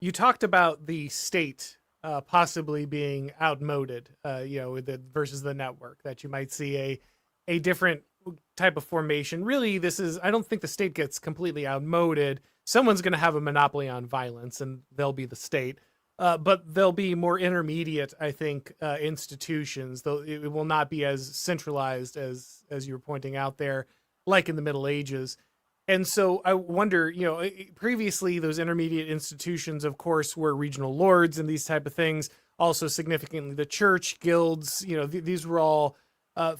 You talked about the state possibly being outmoded, versus the network, that you might see a different type of formation. Really, I don't think the state gets completely outmoded. Someone's going to have a monopoly on violence, and they'll be the state. But there'll be more intermediate, I think, institutions. Though it will not be as centralized as you were pointing out there, like in the Middle Ages. And so I wonder, previously those intermediate institutions, of course, were regional lords and these type of things. Also, significantly, the church, guilds. These were all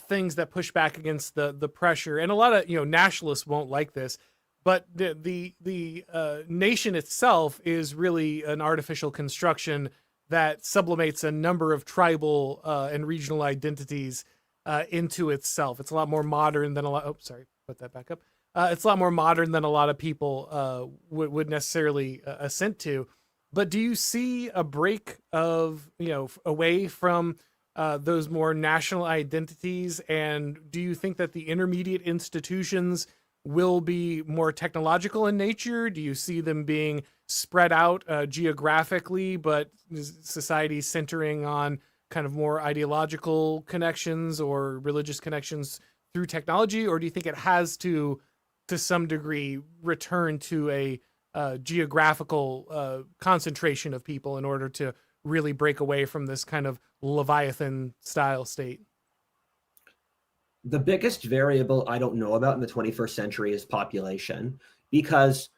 things that push back against the pressure. And a lot of nationalists won't like this, but the nation itself is really an artificial construction that sublimates a number of tribal and regional identities into itself. It's a lot more modern than a lot. Oh, sorry, put that back up. It's a lot more modern than a lot of people would necessarily assent to. But do you see a break of, away from those more national identities? And do you think that the intermediate institutions will be more technological in nature? Do you see them being spread out geographically, but society centering on kind of more ideological connections or religious connections through technology? Or do you think it has to some degree return to a geographical concentration of people in order to really break away from this kind of Leviathan style state? The biggest variable I don't know about in the 21st century is population, because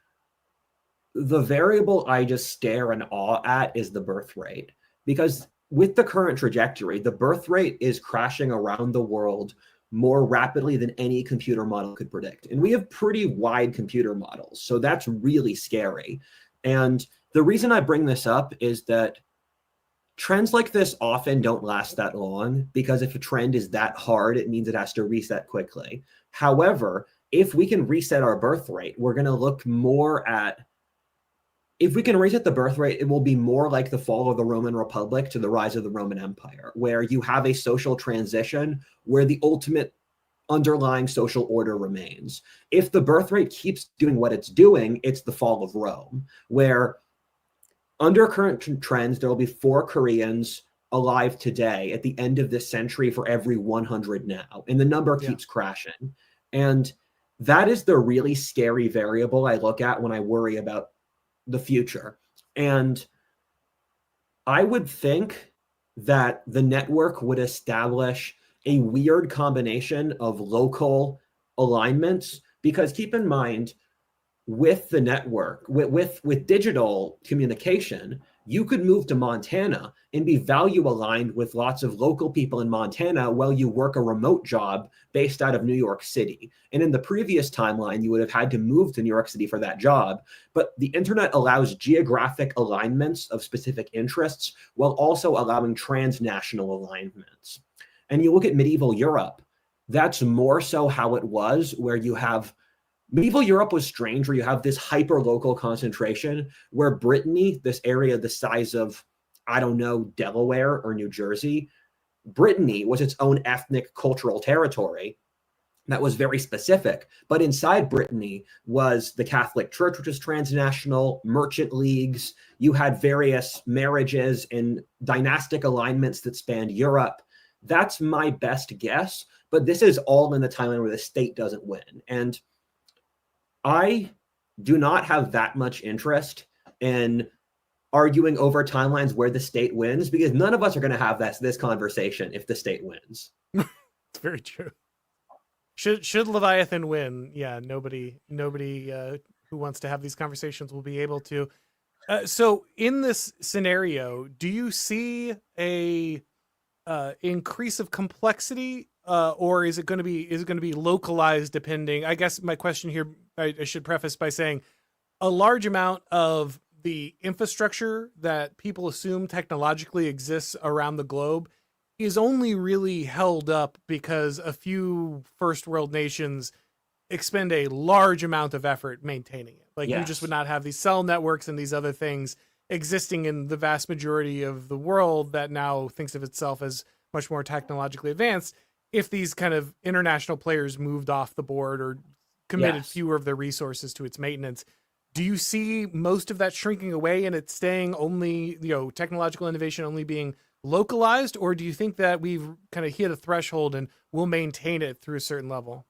the variable I just stare in awe at is the birth rate. Because with the current trajectory, the birth rate is crashing around the world more rapidly than any computer model could predict. And we have pretty wide computer models, so that's really scary. And the reason I bring this up is that trends like this often don't last that long, because if a trend is that hard, it means it has to reset quickly. However, if we can reset our birth rate, we're going to look more at, if we can reset the birth rate, it will be more like the fall of the Roman Republic to the rise of the Roman Empire, where you have a social transition where the ultimate underlying social order remains. If the birth rate keeps doing what it's doing, it's the fall of Rome, where under current trends, there will be 4 Koreans alive today at the end of this century for every 100 now, and the number Yeah. keeps crashing. And that is the really scary variable I look at when I worry about the future. And I would think that the network would establish a weird combination of local alignments, because keep in mind, with the network, with digital communication, you could move to Montana and be value aligned with lots of local people in Montana while you work a remote job based out of New York City. And in the previous timeline, you would have had to move to New York City for that job. But the internet allows geographic alignments of specific interests while also allowing transnational alignments. And you look at medieval Europe, that's more so how it was, where you have medieval Europe was strange, where you have this hyper-local concentration, where Brittany, this area the size of, I don't know, Delaware or New Jersey, Brittany was its own ethnic cultural territory that was very specific. But inside Brittany was the Catholic Church, which was transnational, merchant leagues. You had various marriages and dynastic alignments that spanned Europe. That's my best guess, but this is all in the timeline where the state doesn't win. And I do not have that much interest in arguing over timelines where the state wins, because none of us are going to have this conversation if the state wins. It's very true. Should Leviathan win? Yeah, nobody who wants to have these conversations will be able to. So in this scenario, do you see a increase of complexity, or is it going to be localized depending? I guess my question here, I should preface by saying, a large amount of the infrastructure that people assume technologically exists around the globe is only really held up because a few first world nations expend a large amount of effort maintaining it. Like, you just would not have these cell networks and these other things existing in the vast majority of the world that now thinks of itself as much more technologically advanced if these kind of international players moved off the board or committed fewer of their resources to its maintenance. do you see most of that shrinking away and it's staying only, technological innovation only being localized, or do you think that we've kind of hit a threshold and we'll maintain it through a certain level?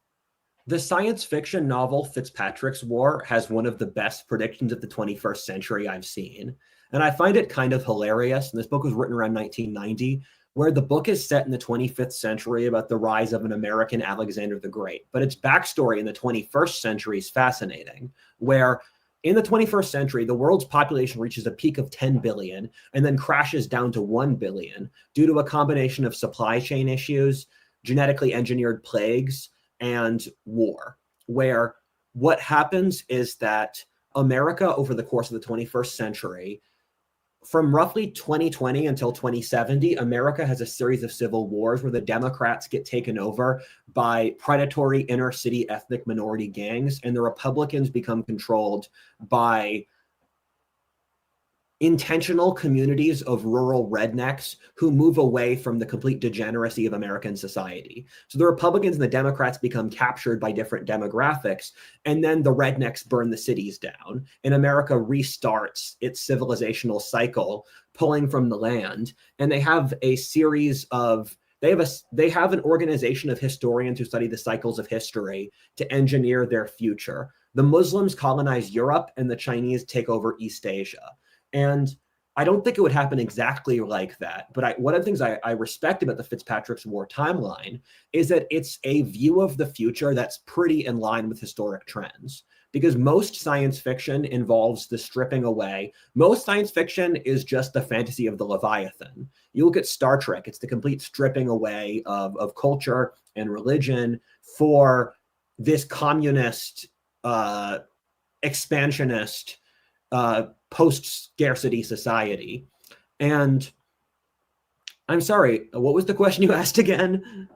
The science fiction novel Fitzpatrick's War has one of the best predictions of the 21st century I've seen. And I find it kind of hilarious. And this book was written around 1990, where the book is set in the 25th century about the rise of an American Alexander the Great. But its backstory in the 21st century is fascinating, where in the 21st century, the world's population reaches a peak of 10 billion and then crashes down to 1 billion due to a combination of supply chain issues, genetically engineered plagues, and war, where what happens is that America over the course of the 21st century, from roughly 2020 until 2070, America has a series of civil wars where the Democrats get taken over by predatory inner city ethnic minority gangs, and the Republicans become controlled by intentional communities of rural rednecks who move away from the complete degeneracy of American society. So the Republicans and the Democrats become captured by different demographics, and then the rednecks burn the cities down, and America restarts its civilizational cycle, pulling from the land. And they have a series of they have an organization of historians who study the cycles of history to engineer their future. The Muslims colonize Europe, and the Chinese take over East Asia. And I don't think it would happen exactly like that. But one of the things I respect about the Fitzpatrick's War timeline is that it's a view of the future that's pretty in line with historic trends. Because most science fiction involves the stripping away. Most science fiction is just the fantasy of the Leviathan. You look at Star Trek, it's the complete stripping away of culture and religion for this communist, expansionist, post-scarcity society. And I'm sorry, what was the question you asked again?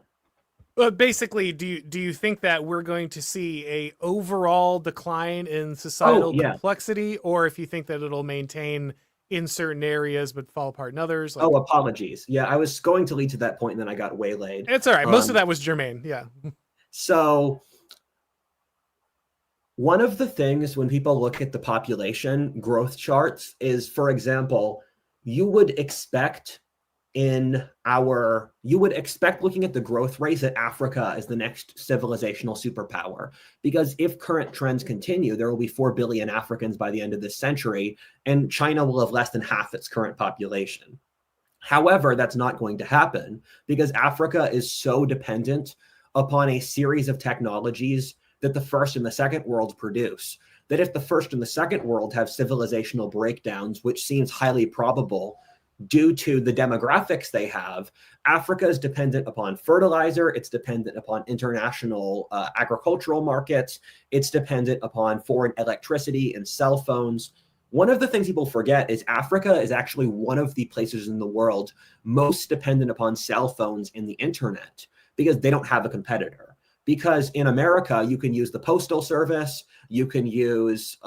Basically, do you think that we're going to see a overall decline in societal complexity, or if you think that it'll maintain in certain areas but fall apart in others? Oh, apologies. Yeah, I was going to lead to that point and then I got waylaid. It's all right. Most of that was germane. Yeah. So one of the things when people look at the population growth charts is, for example, you would expect looking at the growth rates that Africa is the next civilizational superpower. Because if current trends continue, there will be 4 billion Africans by the end of this century, and China will have less than half its current population. However, that's not going to happen because Africa is so dependent upon a series of technologies that the first and the second world produce, that if the first and the second world have civilizational breakdowns, which seems highly probable due to the demographics they have, Africa is dependent upon fertilizer, it's dependent upon international agricultural markets, it's dependent upon foreign electricity and cell phones. One of the things people forget is Africa is actually one of the places in the world most dependent upon cell phones and the internet because they don't have a competitor. Because in America, you can use the postal service, you can use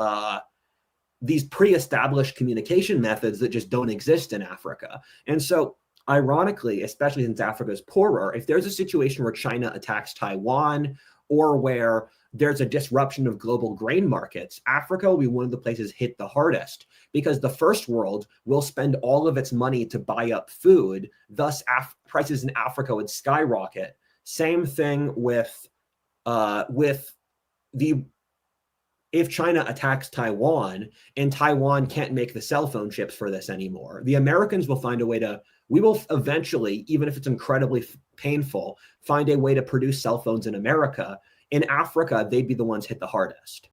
these pre-established communication methods that just don't exist in Africa. And so, ironically, especially since Africa is poorer, if there's a situation where China attacks Taiwan or where there's a disruption of global grain markets, Africa will be one of the places hit the hardest because the first world will spend all of its money to buy up food. Thus, prices in Africa would skyrocket. Same thing with if China attacks Taiwan and Taiwan can't make the cell phone chips for this anymore, the Americans will find a way we will eventually, even if it's incredibly painful, find a way to produce cell phones in America. In Africa, they'd be the ones hit the hardest.